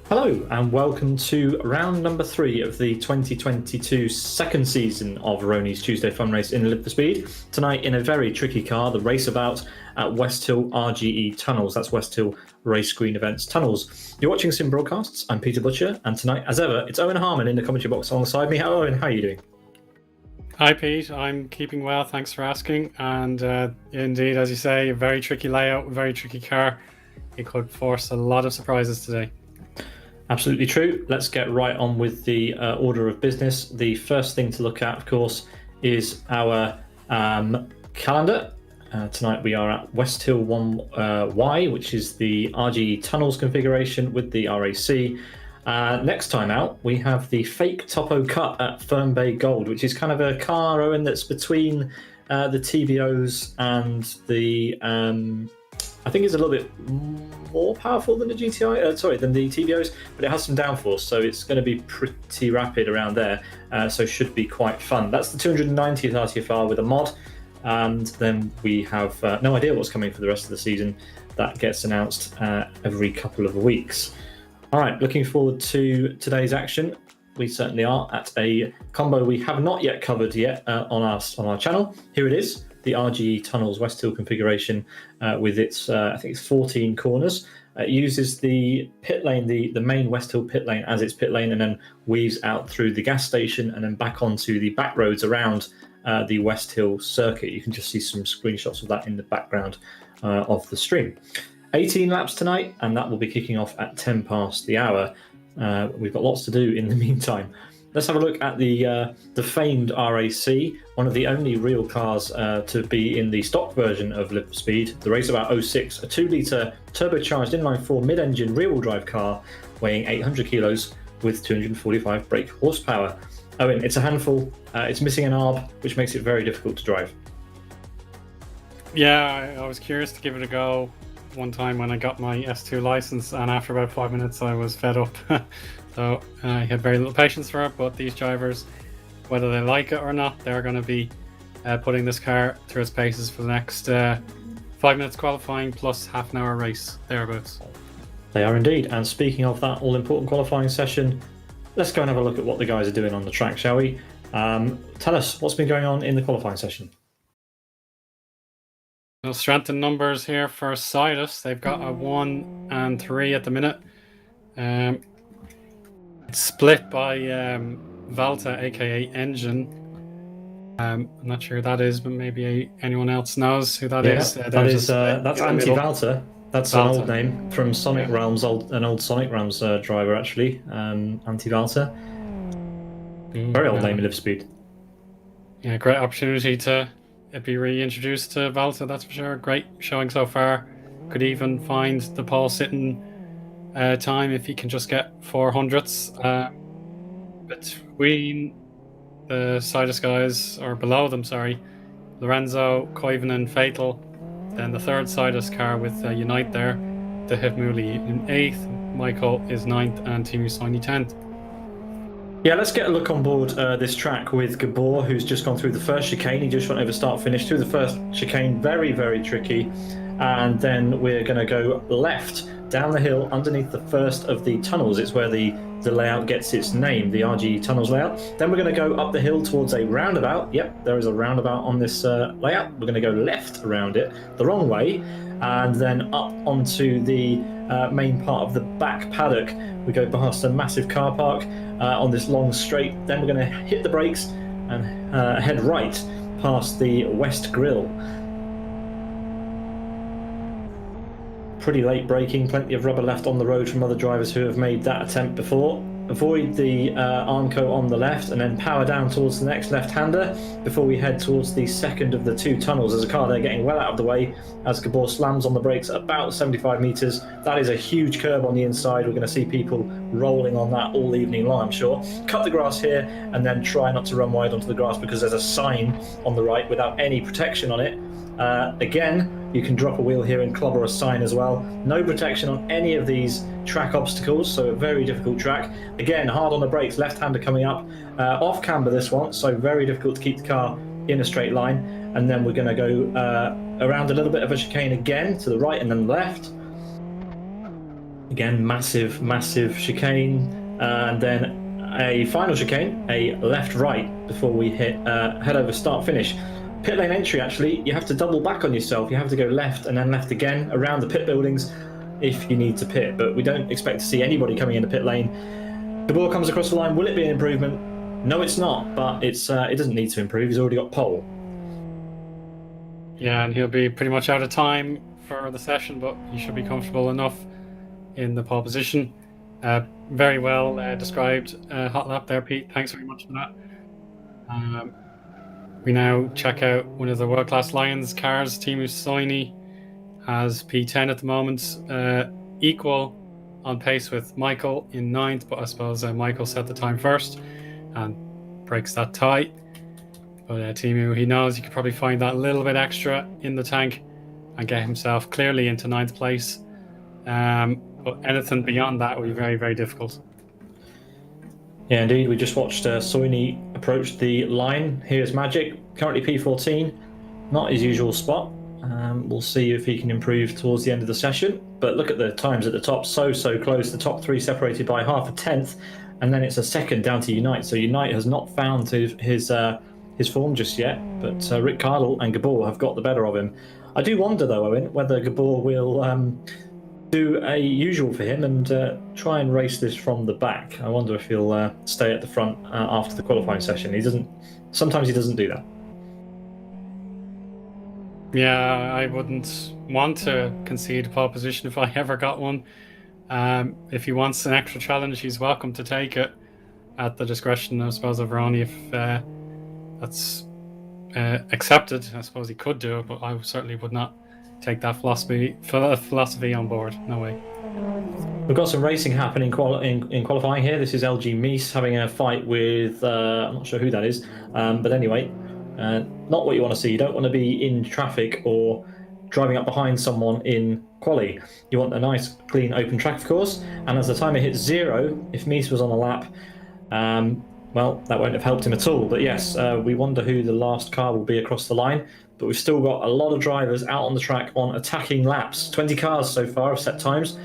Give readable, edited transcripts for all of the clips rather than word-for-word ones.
Hello and welcome to round number 3 of the 2022 second season of Rony's Tuesday Fun Race in Live for Speed. Tonight in a very tricky car, the race about at Westhill RGE-Tunnels. That's Westhill Race Green Events Tunnels. You're watching Sim Broadcasts. I'm Peter Butcher, and tonight, as ever, it's Eoin Harmon in the commentary box alongside me. Hello, Eoin, how are you doing? Hi Pete, I'm keeping well, thanks for asking. And indeed, as you say, a very tricky layout, very tricky car. It could force a lot of surprises today. Absolutely true. Let's get right on with the order of business. The first thing to look at, of course, is our calendar. Tonight we are at Westhill 1Y, which is the RGE-Tunnels configuration with the RAC. Next time out, we have the fake Topo Cup at Fern Bay Gold, which is kind of a car, Owen, that's between the TBOs and the... I think it's a little bit more powerful than the GTI, than the TBOs, but it has some downforce, so it's going to be pretty rapid around there, so should be quite fun. That's the 290th RTFR with a mod, and then we have no idea what's coming for the rest of the season. That gets announced every couple of weeks. All right, looking forward to today's action. We certainly are at a combo we have not yet covered on our channel. Here it is. The RGE-Tunnels Westhill configuration with its, I think it's 14 corners. It uses the pit lane, the main Westhill pit lane as its pit lane, and then weaves out through the gas station and then back onto the back roads around the Westhill circuit. You can just see some screenshots of that in the background of the stream. 18 laps tonight, and that will be kicking off at 10 past the hour. We've got lots to do in the meantime. Let's have a look at the famed RAC, one of the only real cars to be in the stock version of Live for Speed. The Raceabout 06, a 2-litre turbocharged inline-4 mid-engine rear-wheel drive car weighing 800 kilos with 245 brake horsepower. Owen, it's a handful. It's missing an arb, which makes it very difficult to drive. Yeah, I was curious to give it a go one time when I got my S2 license, and after about 5 minutes I was fed up. So I had very little patience for it, but these drivers, whether they like it or not, they're going to be putting this car through its paces for the next 5 minutes qualifying plus half an hour race, thereabouts. They are indeed. And speaking of that all-important qualifying session, let's go and have a look at what the guys are doing on the track, shall we? Tell us what's been going on in the qualifying session. Well, strength in numbers here for Sidus. They've got a 1 and 3 at the minute. It's split by Valta, aka Engine. I'm not sure who that is, but maybe anyone else knows who that is. That's Anti-Valta. That's Valta. An old name from Sonic Realms, an old Sonic Realms driver actually. Anti-Valta. Very old name in Live Speed. Yeah, great opportunity to be reintroduced to Valta, that's for sure. Great showing so far. Could even find the pole sitting time if he can just get 400ths. Between the Sidus guys, or below them, sorry, Lorenzo, Koivunen, Fatal, then the third Sidus car with Unite there, the Hifmuli in 8th, Michael is 9th, and Timu Soini 10th. Yeah, let's get a look on board this track with Gabor, who's just gone through the first chicane. He just went over start-finish through the first chicane, very, very tricky. And then we're going to go left down the hill underneath the first of the tunnels. It's where the layout gets its name, the RGE-Tunnels layout. Then we're going to go up the hill towards a roundabout. Yep, there is a roundabout on this layout. We're going to go left around it, the wrong way, and then up onto the main part of the back paddock. We go past a massive car park on this long straight. Then we're going to hit the brakes and head right past the West Grill. Pretty late braking, plenty of rubber left on the road from other drivers who have made that attempt before. Avoid the Armco on the left and then power down towards the next left-hander before we head towards the second of the two tunnels. There's a car there getting well out of the way as Gabor slams on the brakes at about 75 metres. That is a huge curb on the inside. We're going to see people rolling on that all evening long, I'm sure. Cut the grass here and then try not to run wide onto the grass because there's a sign on the right without any protection on it. Again, you can drop a wheel here and clobber a sign as well. No protection on any of these track obstacles, so a very difficult track. Again, hard on the brakes, left-hander coming up. Off camber this one, so very difficult to keep the car in a straight line. And then we're going to go around a little bit of a chicane again to the right and then left. Again, massive, massive chicane, and then a final chicane, a left-right before we head over start-finish. Pit lane entry, actually, you have to double back on yourself. You have to go left and then left again around the pit buildings if you need to pit, but we don't expect to see anybody coming into pit lane. The ball comes across the line. Will it be an improvement? No, it's not, but it doesn't need to improve. He's already got pole. Yeah, and he'll be pretty much out of time for the session, but he should be comfortable enough in the pole position. Very well described hot lap there, Pete. Thanks very much for that. We now check out one of the world-class Lions cars. Teemu Soini has P10 at the moment, equal on pace with Michael in 9th, but I suppose Michael set the time first and breaks that tie. But Teemu, he knows he could probably find that little bit extra in the tank and get himself clearly into 9th place. But anything beyond that will be very, very difficult. Yeah, indeed. We just watched Soini approach the line. Here's Magic, currently P14, not his usual spot. We'll see if he can improve towards the end of the session. But look at the times at the top, so close. The top three separated by half a tenth, and then it's a second down to Unite. So Unite has not found his form just yet, but Rick Cardle and Gabor have got the better of him. I do wonder, though, Owen, whether Gabor will do a usual for him and try and race this from the back. I wonder if he'll stay at the front after the qualifying session. Sometimes he doesn't do that. Yeah, I wouldn't want to concede pole position if I ever got one. If he wants an extra challenge, he's welcome to take it at the discretion, I suppose, of Rony. If that's accepted, I suppose he could do it, but I certainly would not take that philosophy on board. No way. We've got some racing happening in qualifying here. This is LG Meese having a fight with I'm not sure who that is, but anyway, not what you want to see. You don't want to be in traffic or driving up behind someone in quali. You want a nice, clean, open track, of course. And as the timer hits 0, if Meese was on a lap, well, that won't have helped him at all. But yes, we wonder who the last car will be across the line. But we've still got a lot of drivers out on the track on attacking laps. 20 cars so far have set times.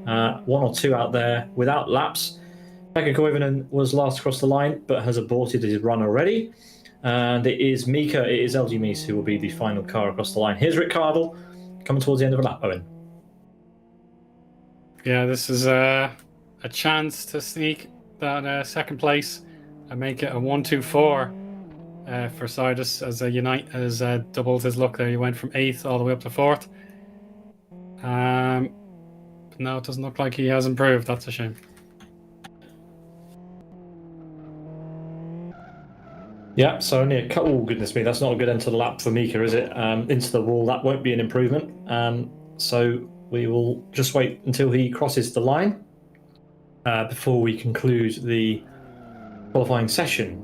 1 or 2 out there without laps. Pekka Koivunen was last across the line, but has aborted his run already. And it is LG Meese who will be the final car across the line. Here's Rick Cardle coming towards the end of a lap, Owen. Yeah, this is a chance to sneak that second place and make it a 1-2-4 for Sardis, as Unite has doubled his luck there. He went from 8th all the way up to 4th. But now it doesn't look like he has improved. That's a shame. Yeah, so only a couple. Oh, goodness me, that's not a good end to the lap for Mika, is it? Into the wall, that won't be an improvement. So we will just wait until he crosses the line before we conclude the qualifying session.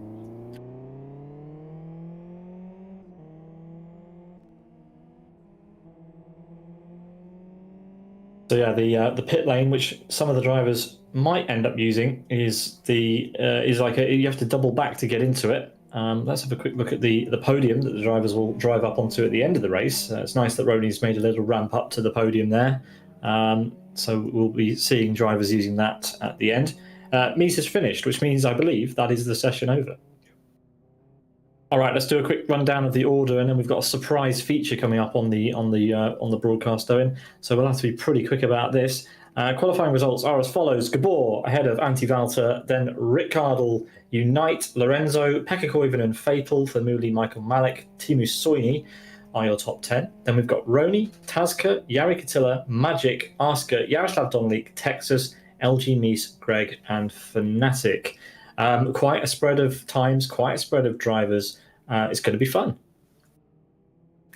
So yeah, the pit lane, which some of the drivers might end up using, is you have to double back to get into it. Let's have a quick look at the podium that the drivers will drive up onto at the end of the race. It's nice that Rony's made a little ramp up to the podium there. So we'll be seeing drivers using that at the end. Meese is finished, which means I believe that is the session over. All right, let's do a quick rundown of the order, and then we've got a surprise feature coming up on the broadcast, Owen. So we'll have to be pretty quick about this. Qualifying results are as follows: Gabor ahead of Antti Valter, then Rick Cardle, Unite, Lorenzo, Pekka Koivunen, Fatal, Famuli, Michael Malik, Teemu Soini are your top 10. Then we've got Rony, Tazka, Jari Katila, Magic, Asker, Yaroslav Donlik, Texas, LG Meese, Greg, and Fnatic. Quite a spread of times, quite a spread of drivers. It's going to be fun.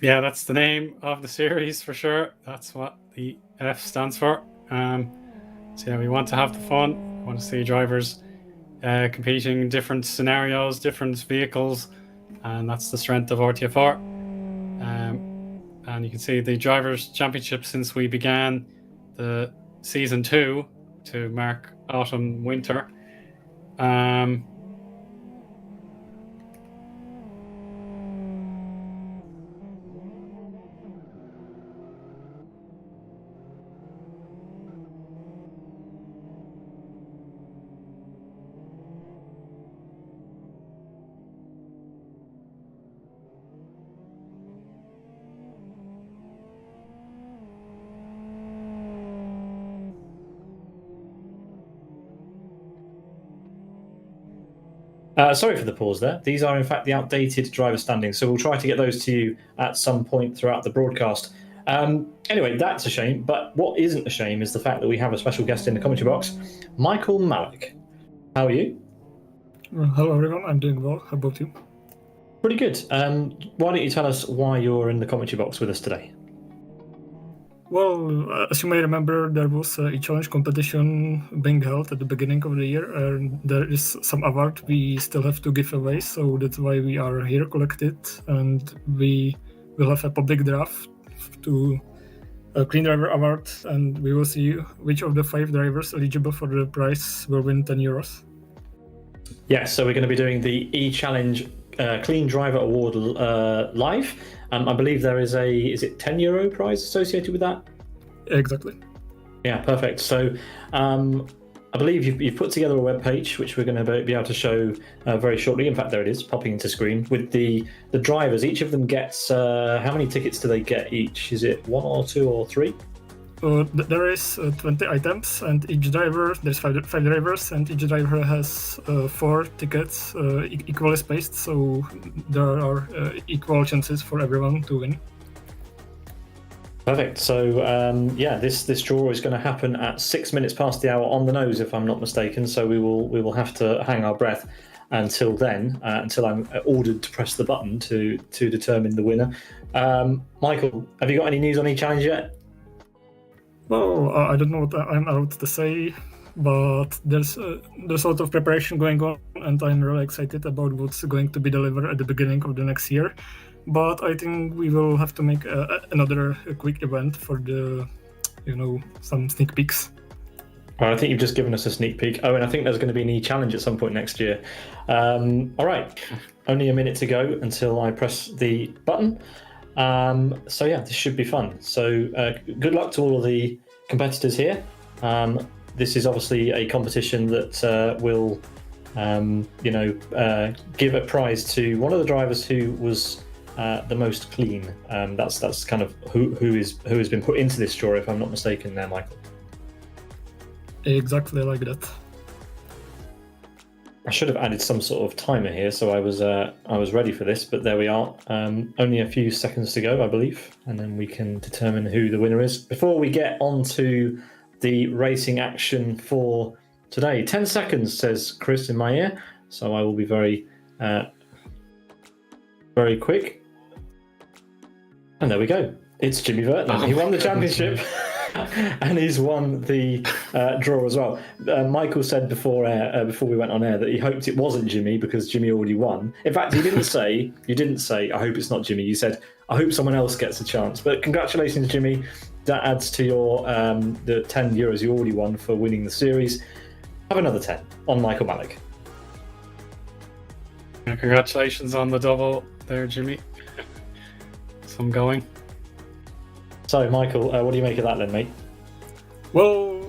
Yeah, that's the name of the series for sure. That's what the F stands for. So yeah, we want to have the fun. We want to see drivers competing in different scenarios, different vehicles, and that's the strength of RTFR. And you can see the Drivers' Championship since we began the Season 2 to mark autumn-winter. Sorry for the pause there. These are, in fact, the outdated driver standings, so we'll try to get those to you at some point throughout the broadcast. Anyway, that's a shame, but what isn't a shame is the fact that we have a special guest in the commentary box, Michael Malik. How are you? Hello, everyone. I'm doing well. How about you? Pretty good. Why don't you tell us why you're in the commentary box with us today? Well, as you may remember, there was a challenge competition being held at the beginning of the year, and there is some award we still have to give away, so that's why we are here collected, and we will have a public draft to a Clean Driver Award, and we will see which of the 5 drivers eligible for the prize will win €10. Yes, so we're going to be doing the E-Challenge Clean Driver Award live. I believe there is is it €10 prize associated with that? Exactly. Yeah, perfect. So I believe you've put together a web page, which we're going to be able to show very shortly. In fact, there it is, popping into screen, with the drivers. Each of them gets, how many tickets do they get each? Is it 1 or 2 or 3? There is 20 items, and each driver, there's 5 drivers, and each driver has 4 tickets equally spaced, so there are equal chances for everyone to win. Perfect. So this draw is going to happen at 6 minutes past the hour on the nose, if I'm not mistaken. So we will have to hang our breath until then, until I'm ordered to press the button to determine the winner. Michael, have you got any news on E-Challenge yet? Well, I don't know what I'm allowed to say, but there's a lot of preparation going on, and I'm really excited about what's going to be delivered at the beginning of the next year. But I think we will have to make another quick event for some sneak peeks. Well, I think you've just given us a sneak peek. Oh, and I think there's going to be an E-Challenge at some point next year. All right, only a minute to go until I press the button. So yeah, this should be fun. So good luck to all of the competitors here. This is obviously a competition that will, give a prize to one of the drivers who was the most clean. That's kind of who has been put into this draw, if I'm not mistaken, there, Michael. Exactly like that. I should have added some sort of timer here, so I was ready for this, but there we are. Only a few seconds to go, I believe, and then we can determine who the winner is. Before we get on to the racing action for today, 10 seconds, says Chris in my ear, so I will be very, very quick. And there we go. It's Jimmy Vertman. He won the championship. And he's won the draw as well. Michael said before we went on air that he hoped it wasn't Jimmy because Jimmy already won. In fact, you didn't say, I hope it's not Jimmy. You said, I hope someone else gets a chance. But congratulations, Jimmy. That adds to your the €10 you already won for winning the series. Have another 10 on Michael Malik. Congratulations on the double there, Jimmy. So I'm going. So, Michael, what do you make of that then, mate? Well,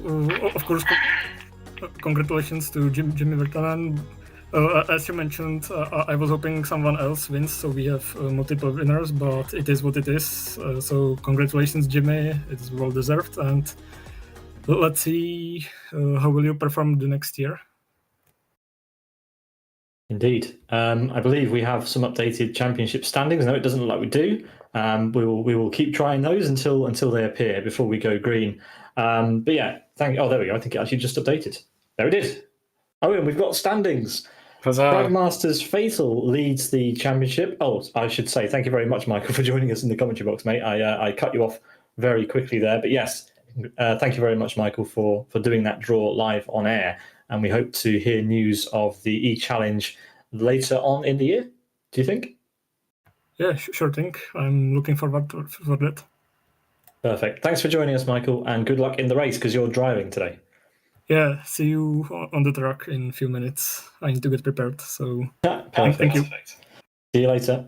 of course, congratulations to Jimmy Vertanen. As you mentioned, I was hoping someone else wins, so we have multiple winners, but it is what it is. So congratulations, Jimmy. It is well deserved, and let's see how will you perform the next year. Indeed. I believe we have some updated championship standings. No, it doesn't look like we do. We will keep trying those until they appear before we go green. But yeah, oh, there we go. I think it actually just updated. There it is. Oh, and we've got standings. Dragmasters Fatal leads the championship. Oh, I should say thank you very much, Michael, for joining us in the commentary box, mate. I cut you off very quickly there, but yes, thank you very much, Michael, for doing that draw live on air. And we hope to hear news of the E-Challenge later on in the year. Do you think? Yeah, sure thing. I'm looking forward for that. Perfect. Thanks for joining us, Michael, and good luck in the race because you're driving today. Yeah, see you on the track in a few minutes. I need to get prepared, so Perfect. Thank you. See you later.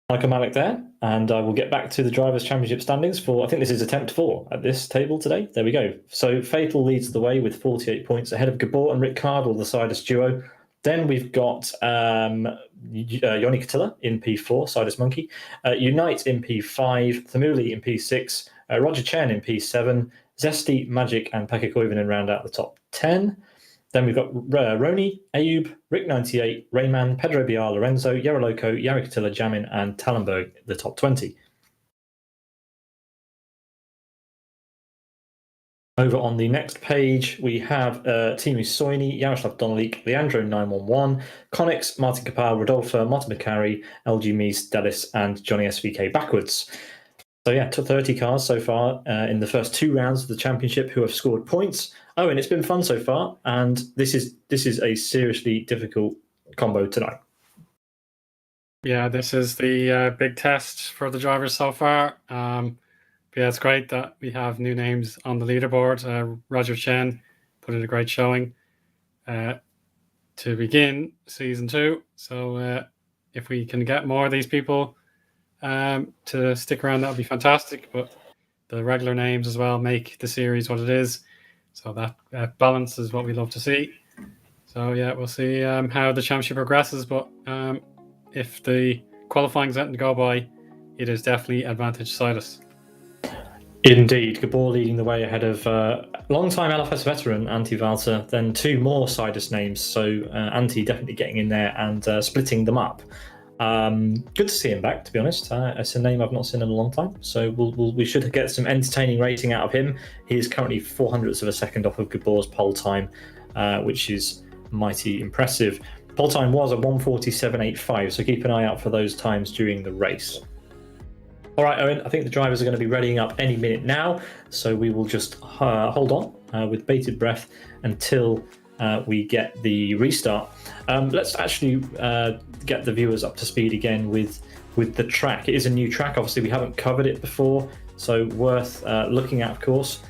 Michael Malik there, and I will get back to the Drivers' Championship standings for, I think this is attempt 4 at this table today. There we go. So Fatal leads the way with 48 points ahead of Gabor and Rick Cardle, the Sidus duo. Then we've got Yoni Katilla in P4, Sidus Monkey, Unite in P5, Thamuli in P6, Roger Chen in P7, Zesty, Magic, and Pekka Koivunen round out the top 10. Then we've got Rony, Ayub, Rick98, Rayman, Pedro Biar, Lorenzo, Yaroloco, Yarikatilla, Jamin, and Tallenberg, the top 20. Over on the next page, we have Timu Soini, Yaroslav Donolik, Leandro 911, Conix, Martin Kapal, Rodolfo, Martin Macari, LG Mies, Delis, and Johnny SVK backwards. So yeah, 30 cars so far in the first 2 rounds of the championship who have scored points. Oh, and it's been fun so far, and this is a seriously difficult combo tonight. Yeah, this is the big test for the drivers so far. Yeah, it's great that we have new names on the leaderboard. Roger Chen put in a great showing to begin season 2. So if we can get more of these people to stick around, that would be fantastic. But the regular names as well make the series what it is. So that balance is what we love to see. So yeah, we'll see how the championship progresses. But if the qualifying's letting go by, it is definitely advantage Sidus. Indeed, Gabor leading the way ahead of long-time LFS veteran Antti Valter, then 2 more Sidus names. So Antti definitely getting in there and splitting them up. Good to see him back, to be honest. It's a name I've not seen in a long time, so we should get some entertaining racing out of him. He is currently 0.04 of a second off of Gabor's pole time, which is mighty impressive. Pole time was a 1:47.85, so keep an eye out for those times during the race. All right, Owen, I think the drivers are going to be readying up any minute now, so we will just hold on with bated breath until we get the restart. Let's actually get the viewers up to speed again with the track. It is a new track. Obviously, we haven't covered it before, so worth looking at, of course.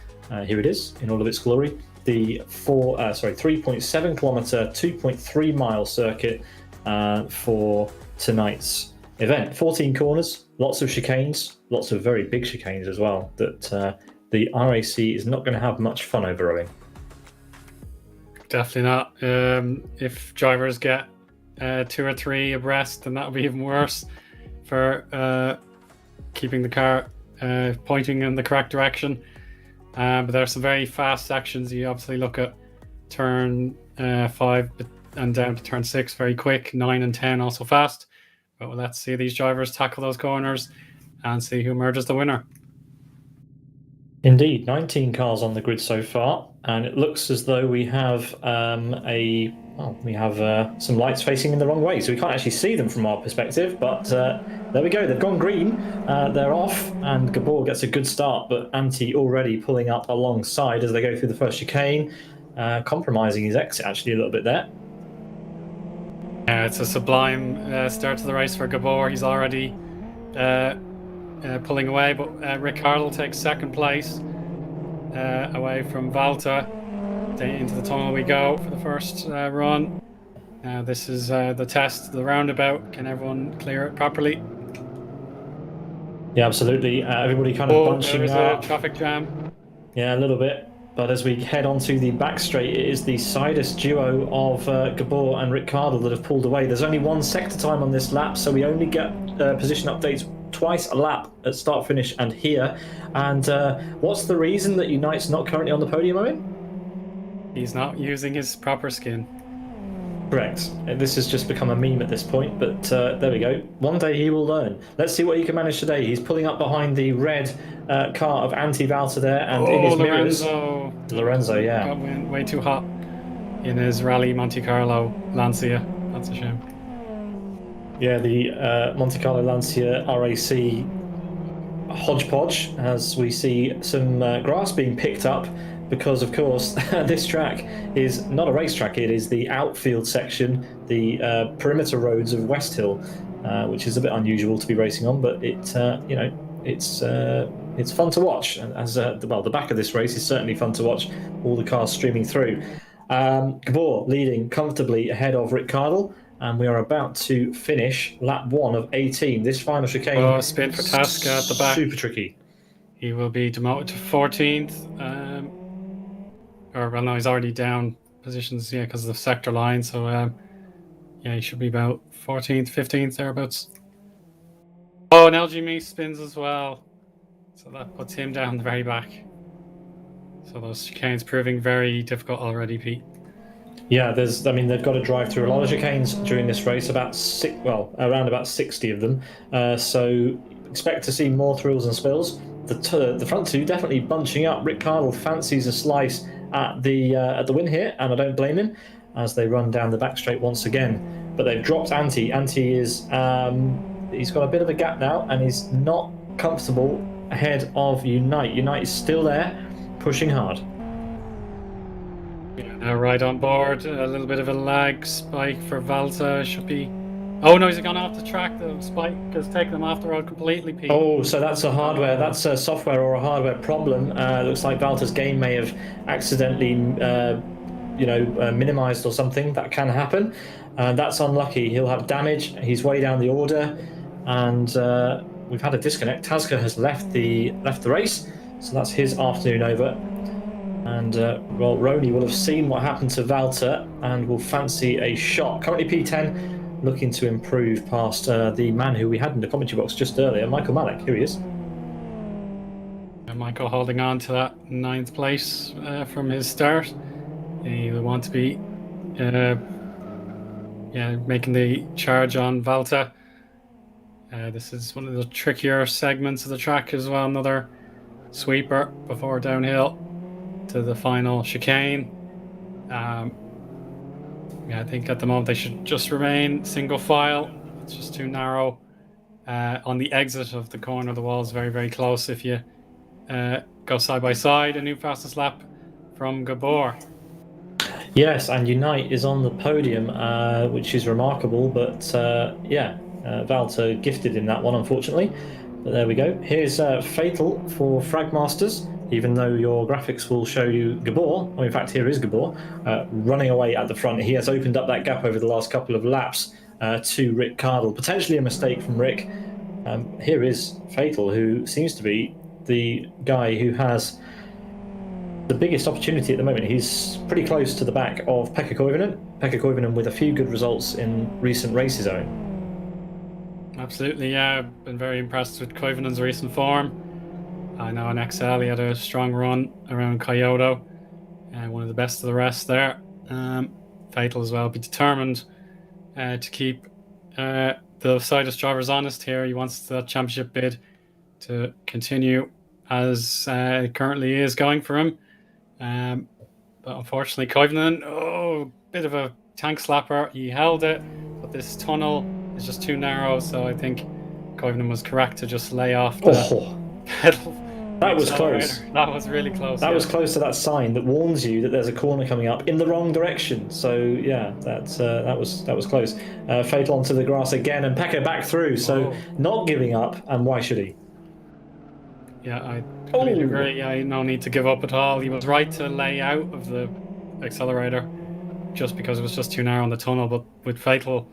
Here it is in all of its glory. The 3.7 kilometer, 2.3 mile circuit for tonight's event. 14 corners, lots of chicanes, lots of very big chicanes as well, that the RAC is not going to have much fun over, Owen. Definitely not. If drivers get 2 or 3 abreast, then that'll be even worse for keeping the car pointing in the correct direction. But there are some very fast sections. You obviously look at turn 5 and down to turn 6 very quick, 9 and 10 also fast. But let's see these drivers tackle those corners and see who emerges the winner. Indeed, 19 cars on the grid so far, and it looks as though we have some lights facing in the wrong way, so we can't actually see them from our perspective. But there we go, they've gone green, they're off, and Gabor gets a good start. But Antti already pulling up alongside as they go through the first chicane, compromising his exit actually a little bit there. It's a sublime start to the race for Gabor. He's already pulling away, but Rick Hardle takes second place away from Valter. Into the tunnel we go for the first run. This is the test, the roundabout. Can everyone clear it properly? Yeah, Gabor everybody kind of bunching there is up. a traffic jam. Yeah, a little bit. But as we head onto the back straight, it is the Sidus duo of Gabor and Rick Hardle that have pulled away. There's only 1 sector time on this lap, so we only get position updates twice a lap at start, finish, and here. And what's the reason that Unite's not currently on the podium, Owen? He's not using his proper skin. Correct. This has just become a meme at this point, but there we go. One day he will learn. Let's see what he can manage today. He's pulling up behind the red car of Antti Valter there, and in his mirrors... Lorenzo, yeah. Got way too hot in his Rally Monte Carlo Lancia. That's a shame. Yeah, the Monte Carlo Lancia RAC hodgepodge, as we see some grass being picked up, because of course this track is not a racetrack. It is the outfield section, the perimeter roads of Westhill, which is a bit unusual to be racing on, but it's fun to watch. And as the back of this race is certainly fun to watch, all the cars streaming through. Gabor leading comfortably ahead of Rick Hardle, and we are about to finish lap 1 of 18. This final chicane, spin for Tasca at the back. Super tricky. He will be demoted to 14th. He's already down positions, because of the sector line. So, he should be about 14th, 15th, thereabouts. Oh, and LG Mies spins as well. So that puts him down the very back. So those chicanes proving very difficult already, Pete. Yeah, I mean, they've got to drive through a lot of chicanes during this race, around about 60 of them. So expect to see more thrills and spills. The front two definitely bunching up. Rick Cardle fancies a slice at the win here, and I don't blame him as they run down the back straight once again. But they've dropped Ante. Ante is he's got a bit of a gap now, and he's not comfortable ahead of Unite. Unite is still there, pushing hard. Yeah, now right on board. A little bit of a lag spike for Valta. Should be. Oh no, he's gone off the track. The spike has taken him off the road completely, Pete. Oh, so that's a software or a hardware problem. Looks like Valta's game may have accidentally, minimized or something. That can happen. That's unlucky. He'll have damage. He's way down the order, and we've had a disconnect. Tazka has left the race, so that's his afternoon over. And Rony will have seen what happened to Valta and will fancy a shot. Currently P10, looking to improve past the man who we had in the commentary box just earlier, Michael Malik. Here he is. And Michael holding on to that 9th place from his start. He will want to be making the charge on Valta. This is one of the trickier segments of the track as well. Another sweeper before downhill to the final chicane. I think at the moment they should just remain single file. It's just too narrow. On the exit of the corner, the wall is very, very close. If you go side by side, a new fastest lap from Gabor. Yes, and Unite is on the podium, which is remarkable, but Valta gifted in that one, unfortunately. But there we go. Here's Fatal for Fragmasters, even though your graphics will show you Gabor. In fact, here is Gabor running away at the front. He has opened up that gap over the last couple of laps to Rick Cardle. Potentially a mistake from Rick. Here is Fatal, who seems to be the guy who has the biggest opportunity at the moment. He's pretty close to the back of Pekka Koivunen. Pekka Koivunen with a few good results in recent races, Eoin. Absolutely, yeah. I've been very impressed with Koivunen's recent form. I know in XL he had a strong run around Kyoto, one of the best of the rest there. Fatal as well, be determined to keep the Sidus drivers honest here. He wants the championship bid to continue as it currently is going for him. But unfortunately, Koivunen, bit of a tank slapper. He held it, but this tunnel is just too narrow, so I think Koivunen was correct to just lay off the pedal. That was close. That was really close. That was close to that sign that warns you that there's a corner coming up in the wrong direction. So yeah, that was close. Fatal onto the grass again, and Pekka back through. So not giving up, and why should he? Yeah, I completely agree. Yeah, no need to give up at all. He was right to lay out of the accelerator, just because it was just too narrow in the tunnel. But with Fatal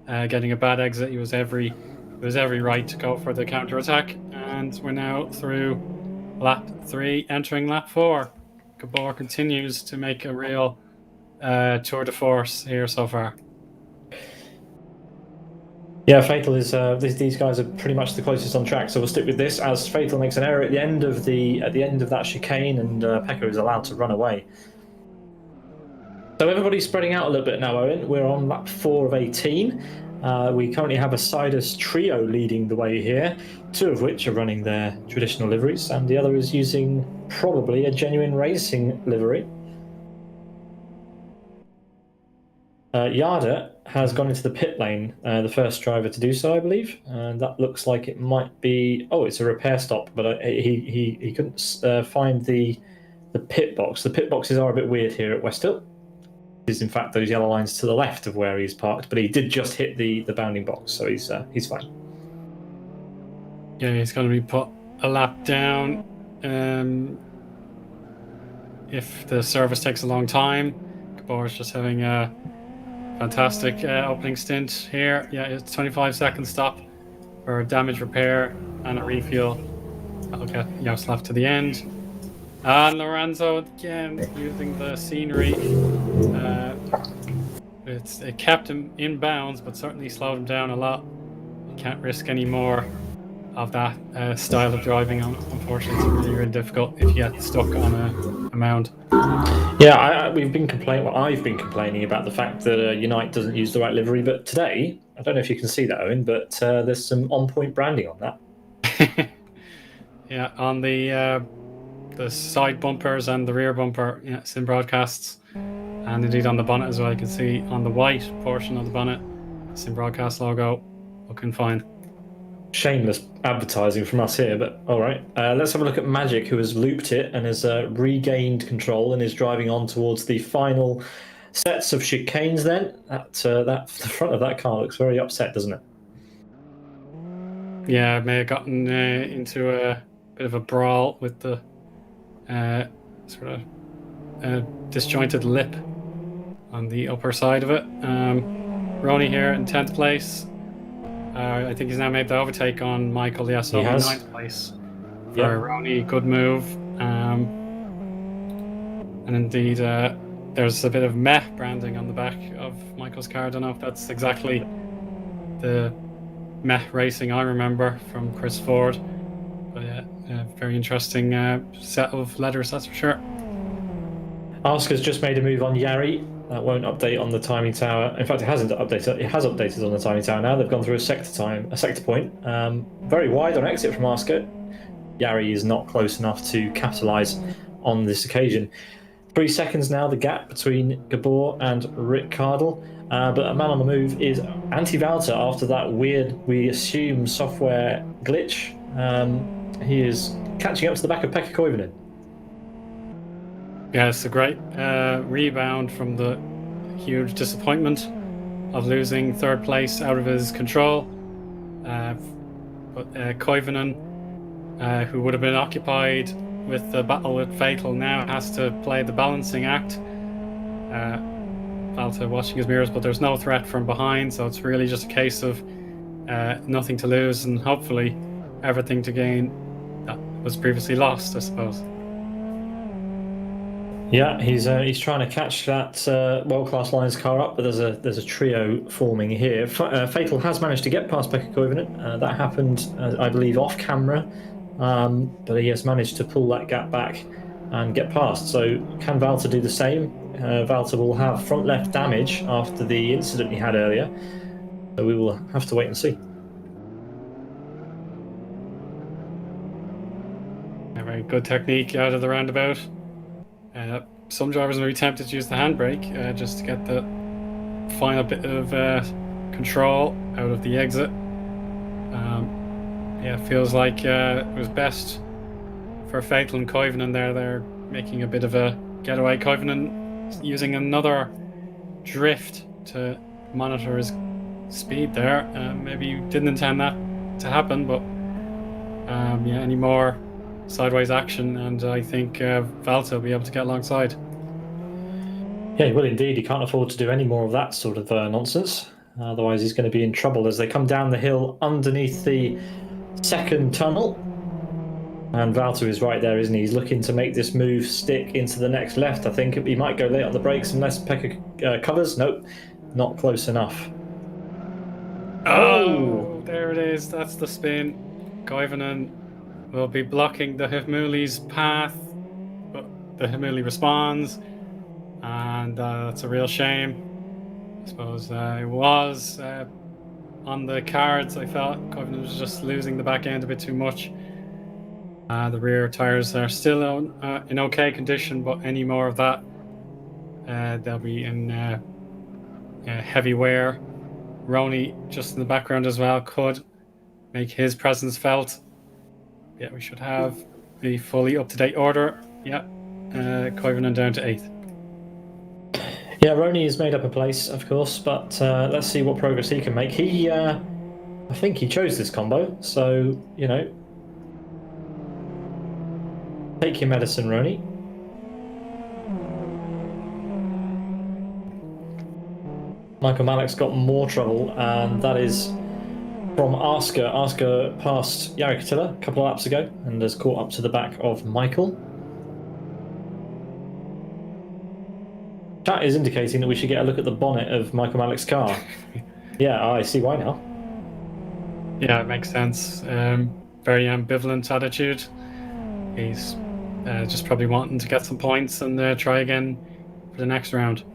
getting a bad exit, he was every right to go for the counter attack. And we're now through lap 3, entering lap 4. Gabor continues to make a real tour de force here so far. Yeah, Fatal is. These guys are pretty much the closest on track, so we'll stick with this as Fatal makes an error at the end of that chicane, and Pekka is allowed to run away. So everybody's spreading out a little bit now, Eoin. We're on lap 4 of 18. We currently have a Sidus trio leading the way here, 2 of which are running their traditional liveries, and the other is using probably a genuine racing livery. Yada has gone into the pit lane, the first driver to do so, I believe. And that looks like it might be... it's a repair stop, but he couldn't find the pit box. The pit boxes are a bit weird here at Westhill. Is in fact those yellow lines to the left of where he's parked, but he did just hit the bounding box, so he's fine. Yeah, he's going to be put a lap down. If the service takes a long time, Gabor's just having a fantastic opening stint here. Yeah, it's 25-second stop for damage repair and a refuel. That'll get Jaroslav to the end. And Lorenzo again using the scenery. It kept him in bounds, but certainly slowed him down a lot. You can't risk any more of that style of driving. Unfortunately, it's really, really difficult if you get stuck on a mound. Yeah, we've been complaining. Well, I've been complaining about the fact that Unite doesn't use the right livery, but today, I don't know if you can see that, Owen, but there's some on-point branding on that. Yeah, on the side bumpers and the rear bumper, yeah, Sim Broadcasts, and indeed on the bonnet as well. You can see on the white portion of the bonnet, Sim Broadcast logo, looking fine. Shameless advertising from us here, but all right. Let's have a look at Magic, who has looped it and has regained control and is driving on towards the final sets of chicanes. Then the front of that car looks very upset, doesn't it? Yeah, may have gotten into a bit of a brawl with the sort of disjointed lip on the upper side of it. Rony here in 10th place. I think he's now made the overtake on Michael Liaison in 9th place. For Rony, good move. And indeed, there's a bit of meh branding on the back of Michael's car. I don't know if that's exactly the meh racing I remember from Chris Ford. But yeah, very interesting set of letters, that's for sure. Oscar's just made a move on Yari. That won't update on the timing tower. In fact, it hasn't updated. It has updated on the timing tower now. They've gone through a sector point. Very wide on exit from Oscar. Yari is not close enough to capitalise on this occasion. 3 seconds now, the gap between Gabor and Rick Cardle. But a man on the move is Anti-Valter after that weird, we assume, software glitch. He is catching up to the back of Pekka Koivunen. Yeah, it's a great rebound from the huge disappointment of losing 3rd place out of his control. But Koivunen, who would have been occupied with the battle with Fatal, now has to play the balancing act. Valter watching his mirrors, but there's no threat from behind, so it's really just a case of nothing to lose and hopefully everything to gain that was previously lost, I suppose. Yeah, he's trying to catch that world-class Lions car up, but there's a trio forming here. Fatal has managed to get past Pekka Koivunen. That happened, I believe, off camera, but he has managed to pull that gap back and get past. So can Valter do the same? Valter will have front left damage after the incident he had earlier, so we will have to wait and see. A very good technique out of the roundabout. Some drivers may be tempted to use the handbrake just to get the final bit of control out of the exit. Yeah, it feels like it was best for Fatal and Koivunen there. They're making a bit of a getaway. Koivunen using another drift to monitor his speed there. Maybe you didn't intend that to happen, but yeah, any more sideways action, and I think Valter will be able to get alongside. Yeah, he will indeed. He can't afford to do any more of that sort of nonsense. Otherwise, he's going to be in trouble as they come down the hill underneath the 2nd tunnel. And Valter is right there, isn't he? He's looking to make this move stick into the next left. I think he might go late on the brakes unless Pekka covers. Nope, not close enough. Oh, there it is. That's the spin. Koivunen will be blocking the Himmuli's path, but the Himmuli responds, and that's a real shame. I suppose it was on the cards. I felt Koivunen was just losing the back end a bit too much. The rear tires are still in okay condition, but any more of that, they'll be in heavy wear. Rony, just in the background as well, could make his presence felt. Yeah, we should have the fully up-to-date order. Yeah, Koivunen down to 8th. Yeah, Rony has made up a place, of course, but let's see what progress he can make. I think he chose this combo, so, you know, take your medicine, Rony. Michael Malek's got more trouble, and that is from Oscar. Oscar passed Jari Katila a couple of laps ago and has caught up to the back of Michael. Chat is indicating that we should get a look at the bonnet of Michael Malek's car. Yeah, I see why now. Yeah, it makes sense. very ambivalent attitude. He's just probably wanting to get some points and try again for the next round.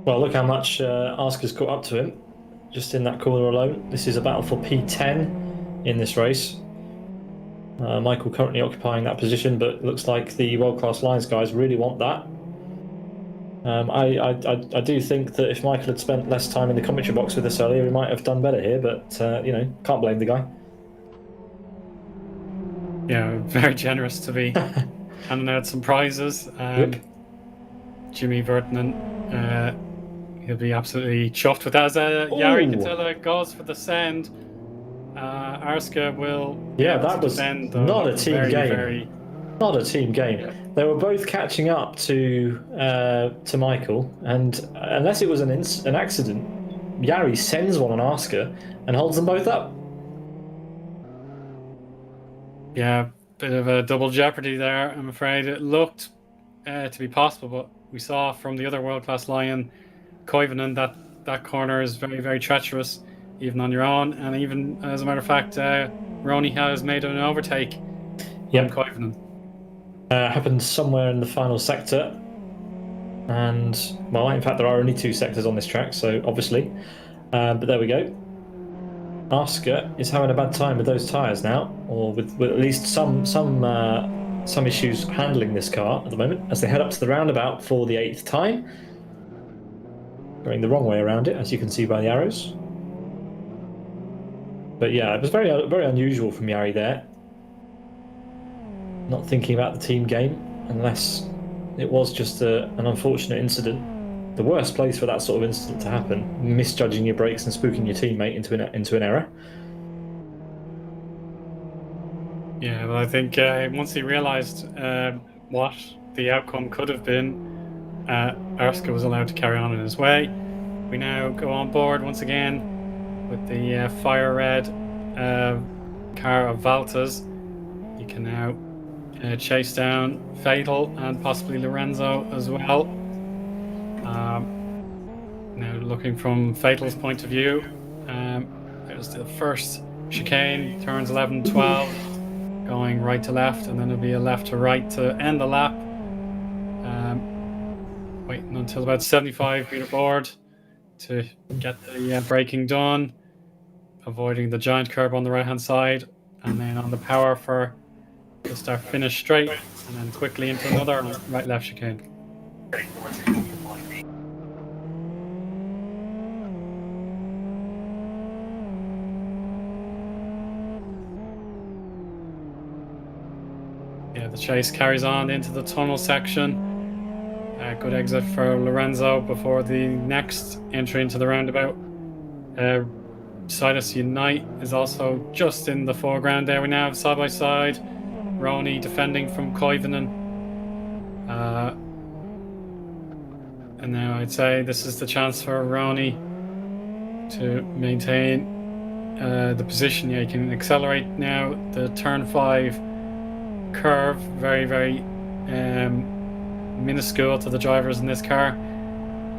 Well, look how much Asker's caught up to him, just in that corner alone. This is a battle for P10 in this race. Michael currently occupying that position, but it looks like the world-class Lions guys really want that. I do think that if Michael had spent less time in the commentary box with us earlier, he might have done better here, but, can't blame the guy. Yeah, very generous to be handing out some prizes. Yep. Jimmy Vertinen, he'll be absolutely chuffed with that. As Jari Katila goes for the send, Arska will. Yeah, that was defend, not a team game. Not a team game. Yeah. They were both catching up to Michael, and unless it was an accident, Jari sends one on Arska and holds them both up. Yeah, bit of a double jeopardy there, I'm afraid. It looked to be possible, but we saw from the other world-class Lion, Koivunen, that corner is very, very treacherous, even on your own. And even, as a matter of fact, Rony has made an overtake on Koivunen. Happened somewhere in the final sector. And, well, in fact, there are only 2 sectors on this track, so obviously. But there we go. Asker is having a bad time with those tyres now, or with at least some issues handling this car at the moment, as they head up to the roundabout for the 8th time. Going the wrong way around it, as you can see by the arrows. But yeah, it was very, very unusual from Jari there. Not thinking about the team game, unless it was just an unfortunate incident. The worst place for that sort of incident to happen, misjudging your brakes and spooking your teammate into an error. Yeah, well, I think once he realised what the outcome could have been, Arska was allowed to carry on in his way. We now go on board once again with the fire red car of Valta's. You can now chase down Fatal and possibly Lorenzo as well. Now looking from Fatal's point of view, there's the first chicane, turns 11, 12, going right to left, and then it'll be a left to right to end the lap. Waiting until about 75 meter board to get the braking done, avoiding the giant curb on the right hand side, and then on the power for the start finish straight, and then quickly into another right left chicane. Yeah, the chase carries on into the tunnel section. Good exit for Lorenzo before the next entry into the roundabout. Sidus Unite is also just in the foreground there. We now have side by side Rony defending from Koivunen. And now I'd say this is the chance for Rony to maintain the position. Yeah, you can accelerate now. The turn 5 curve, very, very minuscule to the drivers in this car,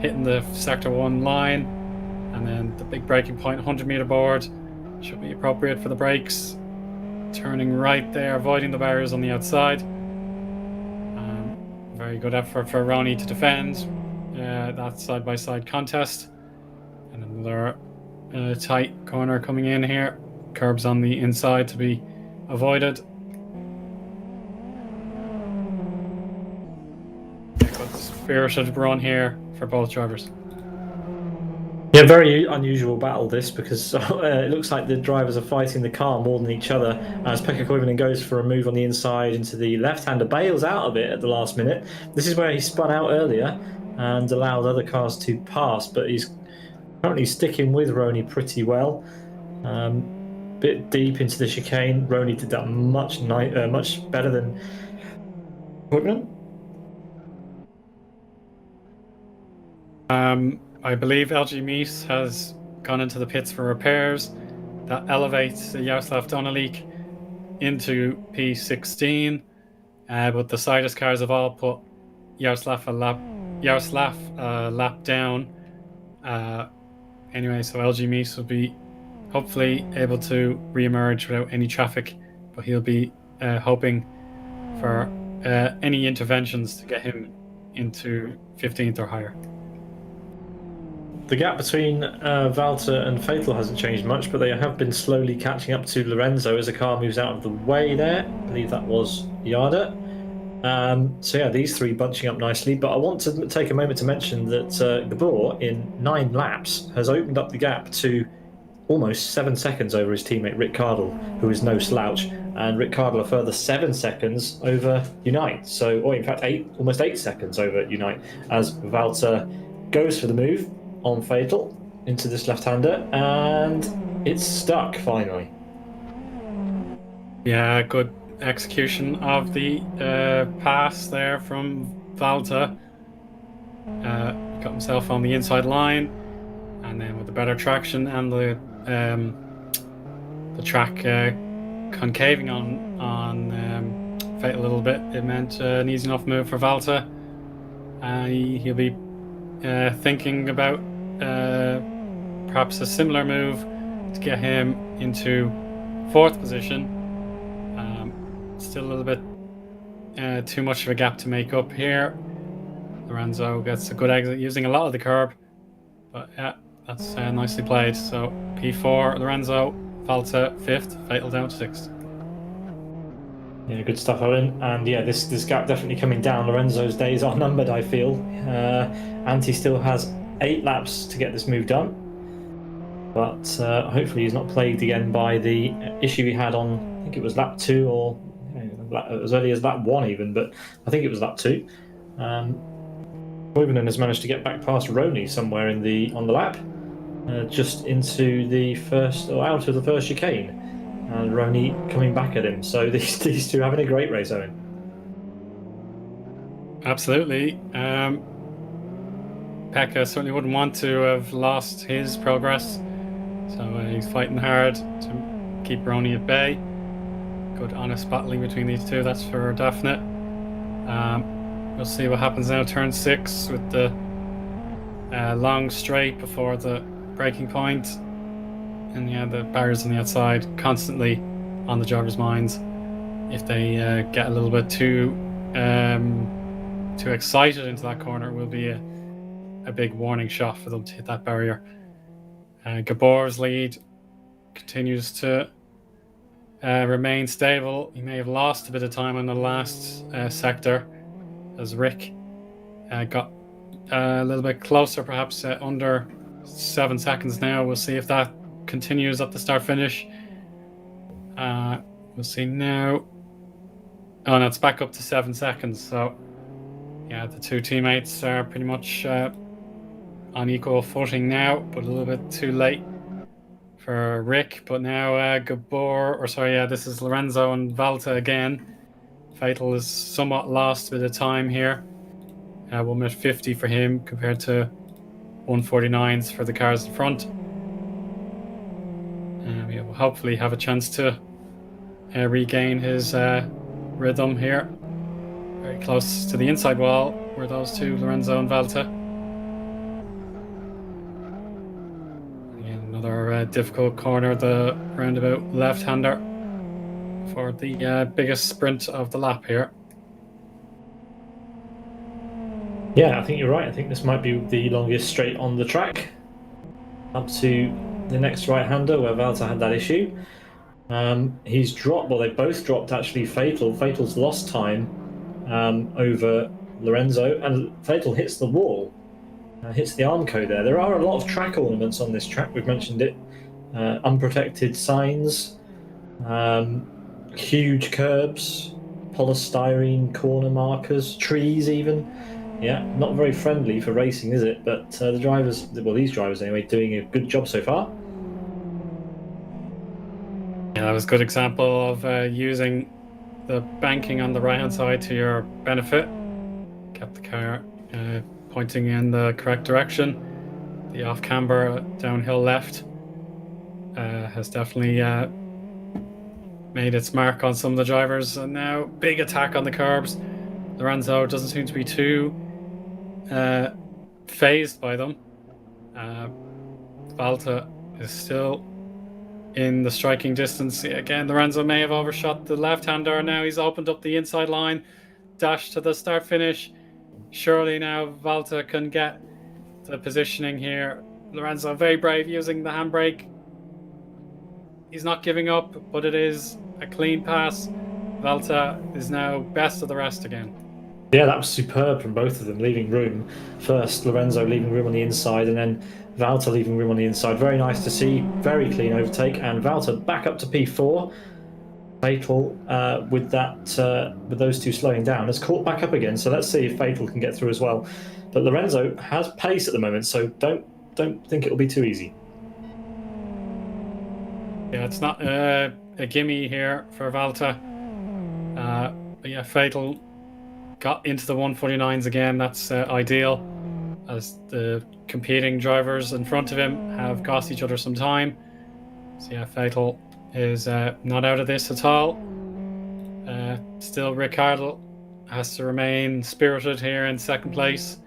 hitting the sector 1 line, and then the big braking point, 100 meter board, should be appropriate for the brakes. Turning right there, avoiding the barriers on the outside. Very good effort for Rony to defend that side by side contest. And another tight corner coming in here, curbs on the inside to be avoided. Spirited run here for both drivers. Yeah, very unusual battle this, because it looks like the drivers are fighting the car more than each other, as Pekka Koivunen goes for a move on the inside into the left-hander, bails out of it at the last minute. This is where he spun out earlier and allowed other cars to pass, but he's currently sticking with Rony pretty well. Bit deep into the chicane. Rony did that much better than Koivunen. I believe LG Meat has gone into the pits for repairs. That elevates Jaroslav Donalik into P16, but the Sidus cars have all put Jaroslav a lap down. Anyway, so LG Meat will be hopefully able to re-emerge without any traffic, but he'll be hoping for any interventions to get him into 15th or higher. The gap between Valter and Fatal hasn't changed much, but they have been slowly catching up to Lorenzo as a car moves out of the way there. I believe that was Yada. So yeah, these three bunching up nicely, but I want to take a moment to mention that Gabor, in 9 laps, has opened up the gap to almost 7 seconds over his teammate Rick Cardle, who is no slouch, and Rick Cardle a further 7 seconds over Unite. So, or in fact, almost 8 seconds over Unite, as Valter goes for the move on Fatal into this left-hander, and it's stuck finally. Yeah, good execution of the pass there from Valter. Got himself on the inside line, and then with the better traction and the track concaving on Fatal a little bit, it meant an easy enough move for Valter. He'll be thinking about perhaps a similar move to get him into 4th position. Still a little bit too much of a gap to make up here. Lorenzo gets a good exit using a lot of the curb, but yeah, that's nicely played. So P4 Lorenzo, Valter 5th, Fatal down to 6th. Yeah, good stuff, Owen. And yeah, this gap definitely coming down. Lorenzo's days are numbered, I feel. Antti still has 8 laps to get this move done, but hopefully he's not plagued again by the issue he had on, I think it was lap 2 or as early as lap 1 even, but I think it was lap 2. Koivunen has managed to get back past Rony somewhere on the lap, just into the first, or out of the first chicane, and Rony coming back at him. So these two having a great race, Owen. Absolutely. Pekka certainly wouldn't want to have lost his progress, so he's fighting hard to keep Rony at bay. Good honest battling between these two, that's for definite. We'll see what happens now. Turn 6 with the long straight before the braking point, and yeah, the barriers on the outside constantly on the drivers' minds. If they get a little bit too excited into that corner, it will be a big warning shot for them to hit that barrier. Gabor's lead continues to remain stable. He may have lost a bit of time on the last sector as Rick got a little bit closer, perhaps under 7 seconds now. We'll see if that continues at the start finish. We'll see now. Oh, no, it's back up to 7 seconds. So yeah, the two teammates are pretty much on equal footing now, but a little bit too late for Rick. But now this is Lorenzo and Valter again. Fatal is somewhat lost a bit of time here. 1 minute 50 for him compared to 1:49s for the cars in front. We will hopefully have a chance to regain his rhythm here. Very close to the inside wall were those two, Lorenzo and Valter. Again, another difficult corner, the roundabout left-hander for the biggest sprint of the lap here. Yeah, I think you're right. I think this might be the longest straight on the track, up to the next right-hander where Valter had that issue. He's dropped, well, they both dropped actually. Fatal's lost time over Lorenzo, and Fatal hits the wall, hits the Armco there. There are a lot of track ornaments on this track, we've mentioned it. Unprotected signs, huge curbs, polystyrene corner markers, trees even. Yeah, not very friendly for racing, is it? But the drivers, well, these drivers anyway, doing a good job so far. Yeah, that was a good example of using the banking on the right-hand side to your benefit. Kept the car pointing in the correct direction. The off-camber downhill left has definitely made its mark on some of the drivers. And now, big attack on the curbs. Lorenzo doesn't seem to be too phased by them. Valter is still in the striking distance. Again, Lorenzo may have overshot the left-hander. Now he's opened up the inside line. Dash to the start-finish. Surely now Valter can get the positioning here. Lorenzo very brave using the handbrake. He's not giving up, but it is a clean pass. Valter is now best of the rest again. Yeah, that was superb from both of them, leaving room. First, Lorenzo leaving room on the inside, and then Valter leaving room on the inside. Very nice to see. Very clean overtake, and Valter back up to P4. Fatal with those two slowing down has caught back up again. So let's see if Fatal can get through as well. But Lorenzo has pace at the moment, so don't think it'll be too easy. Yeah, it's not a gimme here for Valter. But yeah, Fatal got into the 149s again. That's ideal, as the competing drivers in front of him have cost each other some time. So yeah, Fatal is not out of this at all. Still, Ricciardo has to remain spirited here in second place.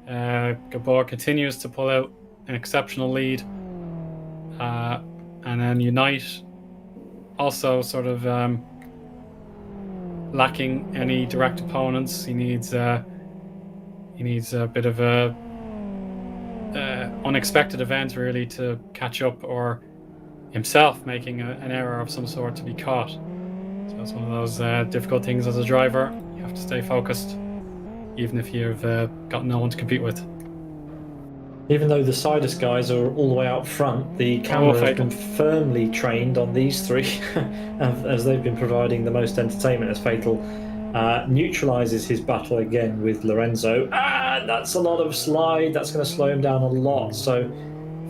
Gabor continues to pull out an exceptional lead. And then Unite also sort of lacking any direct opponents. He needs a bit of a unexpected event really to catch up, or himself making an error of some sort to be caught. So it's one of those difficult things as a driver. You have to stay focused, even if you've got no one to compete with. Even though the Sidus guys are all the way out front, the camera has been firmly trained on these three, as they've been providing the most entertainment, as Fatal neutralises his battle again with Lorenzo. That's a lot of slide. That's going to slow him down a lot. So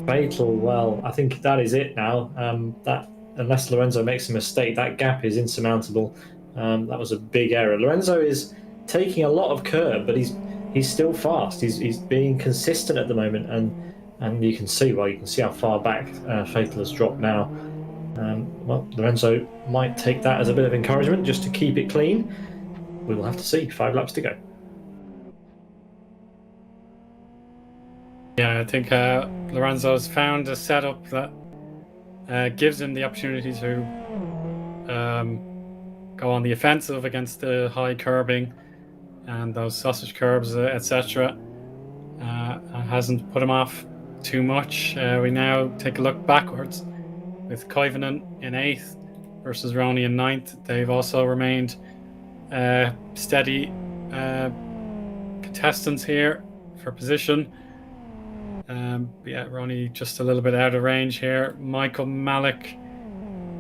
Fatal, well, I think that is it now. That unless Lorenzo makes a mistake, that gap is insurmountable. That was a big error. Lorenzo is taking a lot of curb, but he's still fast. He's being consistent at the moment, and you can see how far back Fatal has dropped now. Well, Lorenzo might take that as a bit of encouragement just to keep it clean. We will have to see. 5 laps to go. Yeah, I think Lorenzo's found a setup that gives him the opportunity to go on the offensive against the high curbing and those sausage curbs, etc. Hasn't put him off too much. We now take a look backwards with Koivunen in 8th versus Rony in 9th. They've also remained steady contestants here for position. Rony just a little bit out of range here. Michael Malik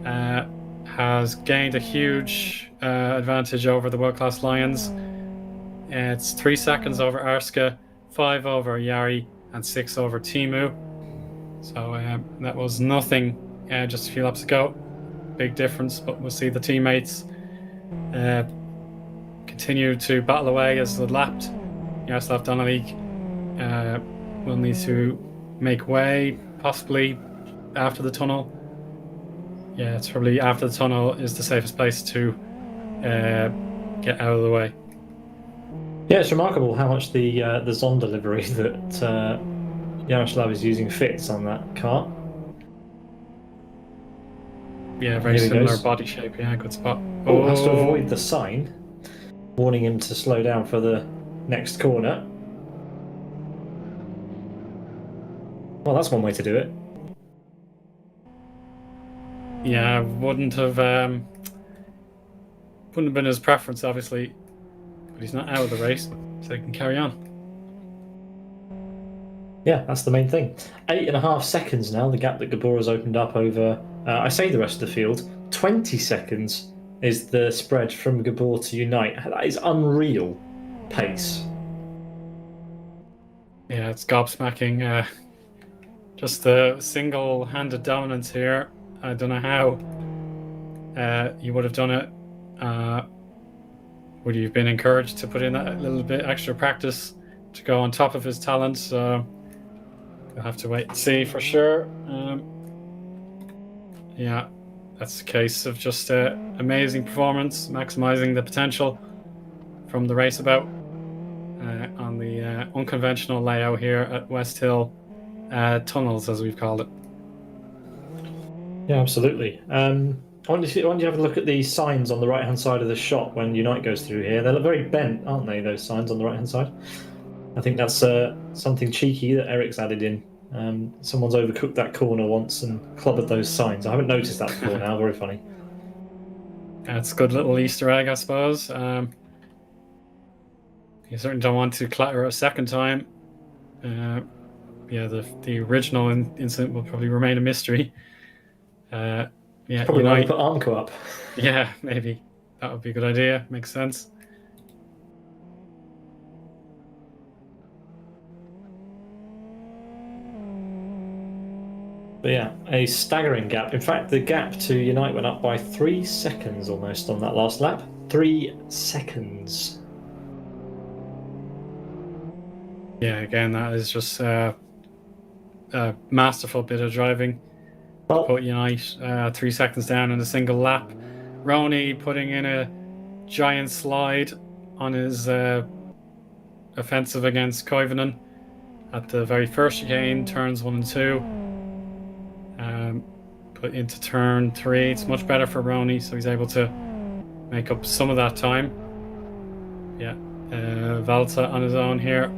has gained a huge advantage over the world-class Lions. It's 3 seconds over Arska, 5 over Yari, and 6 over Timu. So that was nothing just a few laps ago. Big difference, but we'll see the teammates continue to battle away as the lapped. Jaroslav Donalik will need to make way, possibly after the tunnel. Yeah, it's probably after the tunnel is the safest place to get out of the way. Yeah, it's remarkable how much the Zonda livery that Jaroslav is using fits on that car. Yeah, very similar body shape. Yeah, good spot. Has to avoid the sign warning him to slow down for the next corner. Well, that's one way to do it. Yeah, wouldn't have been his preference, obviously. But he's not out of the race, so he can carry on. Yeah, that's the main thing. 8.5 seconds now, the gap that Gabor has opened up over, I say the rest of the field. 20 seconds is the spread from Gabor to Unite. That is unreal pace. Yeah, it's gobsmacking. Just the single-handed dominance here. I don't know how you would have done it. Would you have been encouraged to put in a little bit extra practice to go on top of his talent? So we'll have to wait and see for sure. Yeah, that's a case of just amazing performance, maximizing the potential from the raceabout on the unconventional layout here at Westhill Tunnels, as we've called it. Yeah, absolutely. I wonder if you have a look at the signs on the right-hand side of the shot when Unite goes through here. They look very bent, aren't they, those signs on the right-hand side? I think that's something cheeky that Eric's added in. Someone's overcooked that corner once and clobbered those signs. I haven't noticed that before now. Very funny. That's a good little Easter egg, I suppose. You certainly don't want to clatter a second time. Yeah, the original incident will probably remain a mystery. Yeah, Probably why they put Armco up. Yeah, maybe that would be a good idea. Makes sense. But yeah, a staggering gap. In fact, the gap to Unite went up by 3 seconds almost on that last lap. 3 seconds. Yeah, again, that is just a masterful bit of driving. Well, put Unite 3 seconds down in a single lap. Rony putting in a giant slide on his offensive against Koivunen at the very first chicane, turns 1 and 2. Put into turn 3. It's much better for Rony, so he's able to make up some of that time. Yeah, Valta on his own here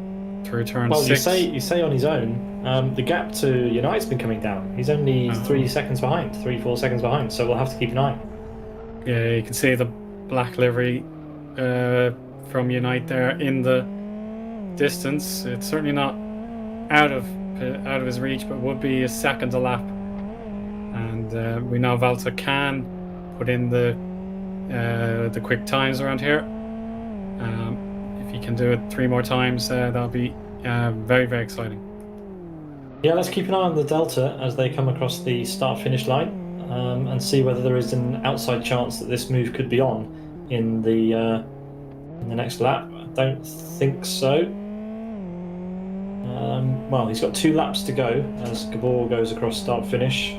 through turn 6. You say on his own. The gap to Unite's been coming down. He's only 3 seconds behind, 3-4 seconds behind. So we'll have to keep an eye. Yeah, you can see the black livery from Unite there in the distance. It's certainly not out of his reach, but would be a second a lap. And we know Valta can put in the quick times around here. If he can do it 3 more times, that'll be very, very exciting. Yeah, let's keep an eye on the Delta as they come across the start-finish line and see whether there is an outside chance that this move could be on in the next lap. I don't think so. Well, he's got 2 laps to go as Gabor goes across start-finish.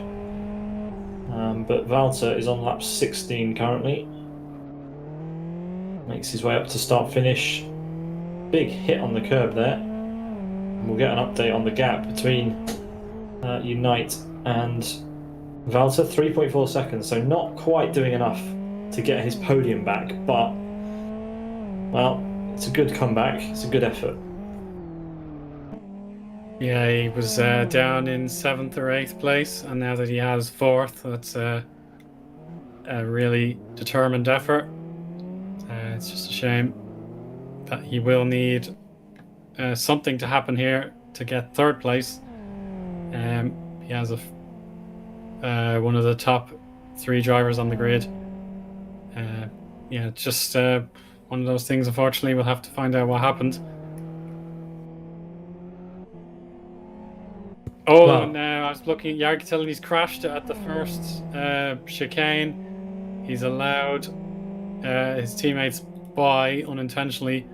But Valter is on lap 16 currently. Makes his way up to start-finish. Big hit on the curb there. And we'll get an update on the gap between Unite and Valter. 3.4 seconds, so not quite doing enough to get his podium back, but, well, it's a good comeback. It's a good effort. Yeah, he was down in 7th or 8th place, and now that he has 4th, that's a really determined effort. It's just a shame that he will need something to happen here to get 3rd place. He has one of the top 3 drivers on the grid. Yeah, just one of those things. Unfortunately, we'll have to find out what happened. Oh, well, no, I was looking at Yargi he's crashed at the first chicane. He's allowed his teammates by unintentionally.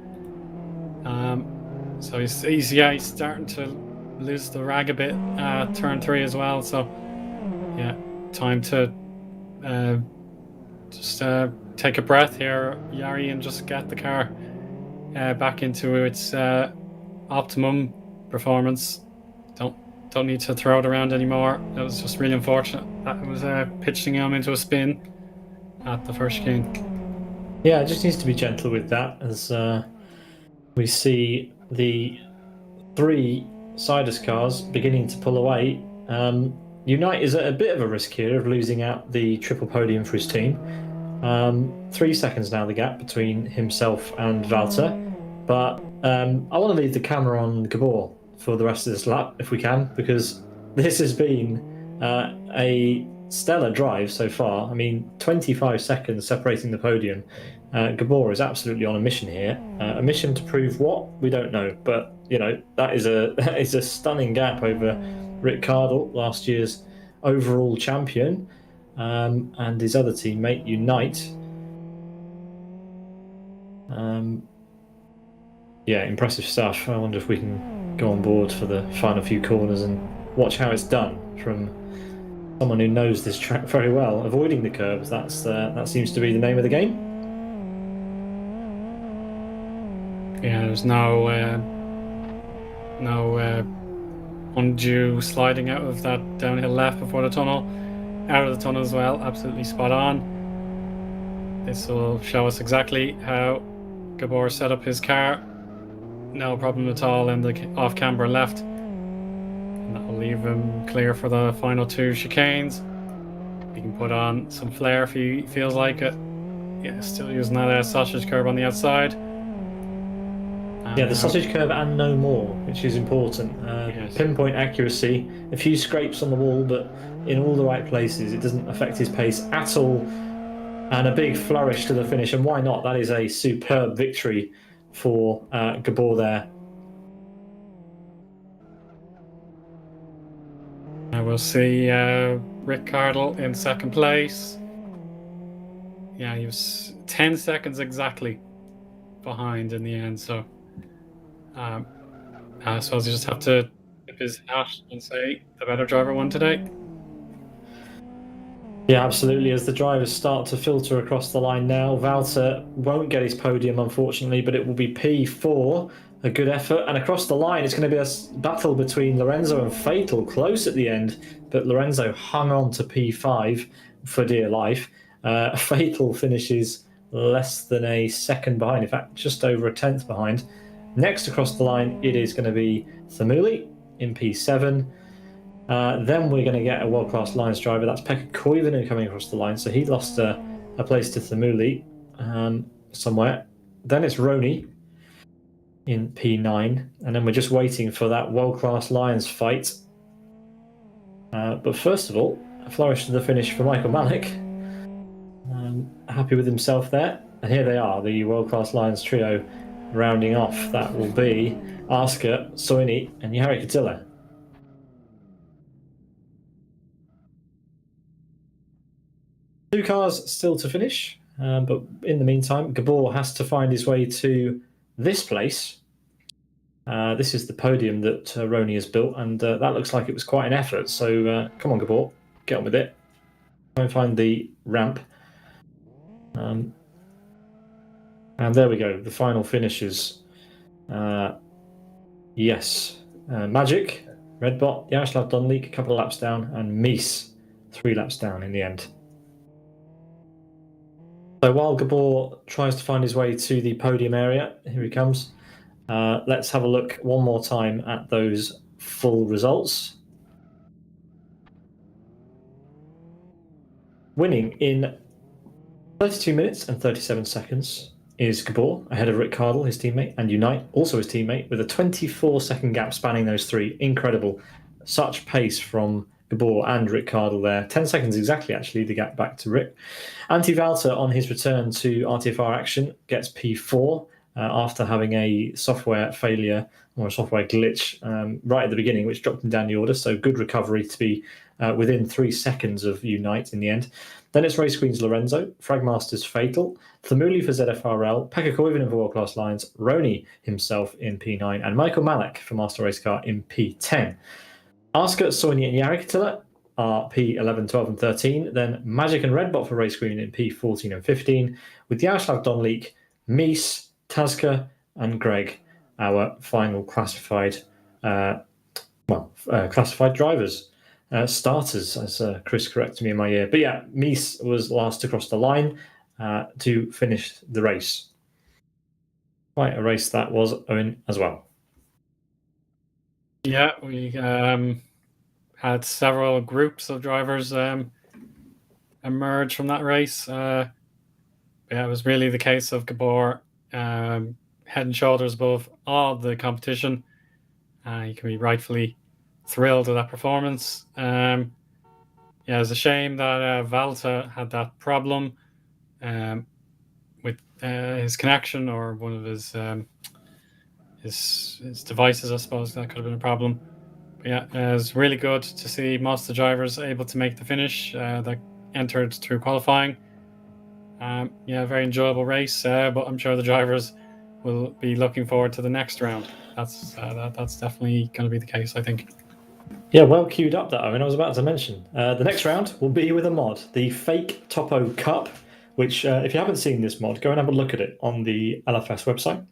So he's starting to lose the rag a bit at turn 3 as well. So yeah, time to just take a breath here, Yari, and just get the car back into its optimum performance. Don't need to throw it around anymore. That was just really unfortunate. That was pitching him into a spin at the first chicane. Yeah, it just needs to be gentle with that as we see the 3 Sidus cars beginning to pull away. Unite is at a bit of a risk here of losing out the triple podium for his team. 3 seconds now the gap between himself and Valter. But I want to leave the camera on Gabor for the rest of this lap if we can, because this has been a stellar drive so far. I mean, 25 seconds separating the podium. Gabor is absolutely on a mission here. A mission to prove what? We don't know. But, you know, that is a stunning gap over Rick Cardle, last year's overall champion, and his other teammate, Unite. Yeah, impressive stuff. I wonder if we can go on board for the final few corners and watch how it's done from someone who knows this track very well. Avoiding the curbs, that seems to be the name of the game. Yeah, there's no undue sliding out of that downhill left before the tunnel. out of the tunnel as well, absolutely spot on. This will show us exactly how Gabor set up his car. No problem at all in the off-camber left. And that will leave him clear for the final 2 chicanes. He can put on some flair if he feels like it. Yeah, still using that sausage curve on the outside. Yeah, the sausage curve and no more, which is important. Yes. Pinpoint accuracy, a few scrapes on the wall, but in all the right places. It doesn't affect his pace at all. And a big flourish to the finish, and why not? That is a superb victory for Gabor there. And we'll see Rick Cardle in second place. Yeah, he was 10 seconds exactly behind in the end, so I suppose you just have to tip his hat and say the better driver won today. Yeah, absolutely. As the drivers start to filter across the line now, Valter won't get his podium, unfortunately, but it will be P4. A good effort. And across the line, it's going to be a battle between Lorenzo and Fatal, close at the end, but Lorenzo hung on to P5 for dear life. Fatal finishes less than a second behind, in fact, just over a tenth behind. Next across the line, it is going to be Thamuli in P7. Then we're going to get a world-class Lions driver. That's Pekka Koivunen coming across the line. So he lost a place to Thamuli somewhere. Then it's Rony in P9. And then we're just waiting for that world-class Lions fight. But first of all, a flourish to the finish for Michael Malik. Happy with himself there. And here they are, the world-class Lions trio rounding off. That will be Asker, Soini and Jari Katila. 2 cars still to finish, but in the meantime, Gabor has to find his way to this place. This is the podium that Rony has built, and that looks like it was quite an effort. So come on, Gabor, get on with it. Try and find the ramp. And there we go, the final finishes. Yes, Magic, Redbot, Yaroslav Donlik, a couple of laps down, and Mies, 3 laps down in the end. So while Gabor tries to find his way to the podium area, here he comes. Let's have a look one more time at those full results. Winning in 32 minutes and 37 seconds is Gabor, ahead of Rick Cardle, his teammate, and Unite, also his teammate, with a 24-second gap spanning those 3. Incredible. Such pace from Gabor and Rick Cardle there. 10 seconds exactly, actually, the gap back to Rick. Antti Valter, on his return to RTFR action, gets P4 after having a software failure or a software glitch right at the beginning, which dropped him down the order. So good recovery to be within 3 seconds of Unite in the end. Then it's Race Queen's Lorenzo, Fragmaster's Fatal, Thamuli for ZFRL, Pekka Koivunen for World Class Lions, Rony himself in P9, and Michael Malik for Master Race Car in P10. Asker, Soini and Jari Katila are P11, 12 and 13. Then Magic and Redbot for Race Queen in P14 and 15. With Yaroslav Donlik, Mies, Tazka and Greg, our final classified classified drivers. Starters, as Chris corrected me in my ear. But yeah, Mies was last across the line to finish the race. Quite a race that was, Eoin, as well. Yeah, we had several groups of drivers emerge from that race. Yeah, it was really the case of Gabor head and shoulders above all the competition. You can be rightfully thrilled with that performance. Yeah, it's a shame that Valter had that problem with his connection or one of his devices. I suppose that could have been a problem. But yeah, it was really good to see most of the drivers able to make the finish that entered through qualifying. Yeah, very enjoyable race, but I'm sure the drivers will be looking forward to the next round. That's definitely going to be the case, I think. Yeah, well queued up that, Eoin. I was about to mention. The next round will be with a mod, the Fake Topo Cup, which, if you haven't seen this mod, go and have a look at it on the LFS website.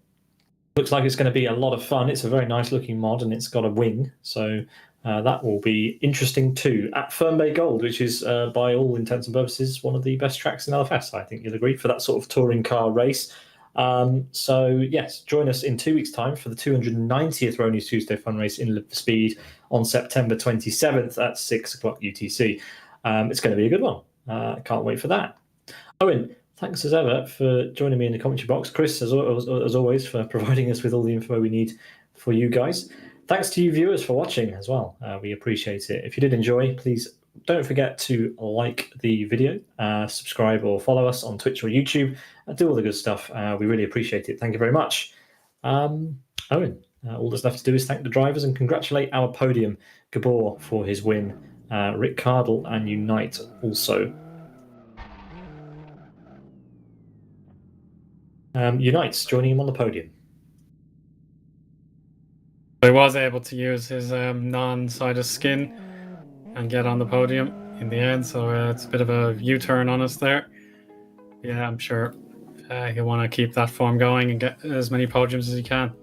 Looks like it's going to be a lot of fun. It's a very nice looking mod and it's got a wing, so That will be interesting too. At Fern Bay Gold, which is by all intents and purposes one of the best tracks in LFS, I think you'll agree, for that sort of touring car race. So yes, join us in 2 weeks' time for the 290th Rony's Tuesday Fun Race in Live for Speed on September 27th at 6 o'clock UTC. It's going to be a good one. Can't wait for that. Eoin, thanks as ever for joining me in the commentary box. Chris, as always, for providing us with all the info we need for you guys. Thanks to you viewers for watching as well. We appreciate it. If you did enjoy, please don't forget to like the video, subscribe or follow us on Twitch or YouTube, do all the good stuff. We really appreciate it. Thank you very much. Eoin, all that's left to do is thank the drivers and congratulate our podium, Gabor, for his win, Rick Cardle and Unite also. Unite's joining him on the podium. I was able to use his non-sided skin and get on the podium in the end, so it's a bit of a U-turn on us there. Yeah, I'm sure he'll want to keep that form going and get as many podiums as he can.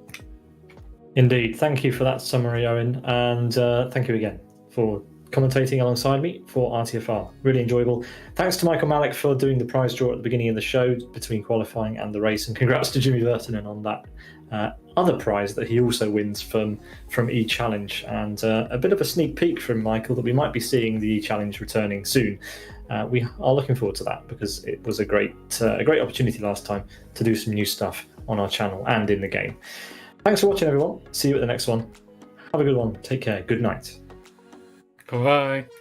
Indeed. Thank you for that summary, Eoin, and thank you again for commentating alongside me for RTFR. Really enjoyable. Thanks to Michael Malik for doing the prize draw at the beginning of the show between qualifying and the race, and congrats to Jimmy Vertonen on that other prize that he also wins from E-Challenge, and a bit of a sneak peek from Michael that we might be seeing the E-Challenge returning soon. We are looking forward to that because it was a great opportunity last time to do some new stuff on our channel and in the game. Thanks for watching, everyone. See you at the next one. Have a good one. Take care. Good night. Bye-bye.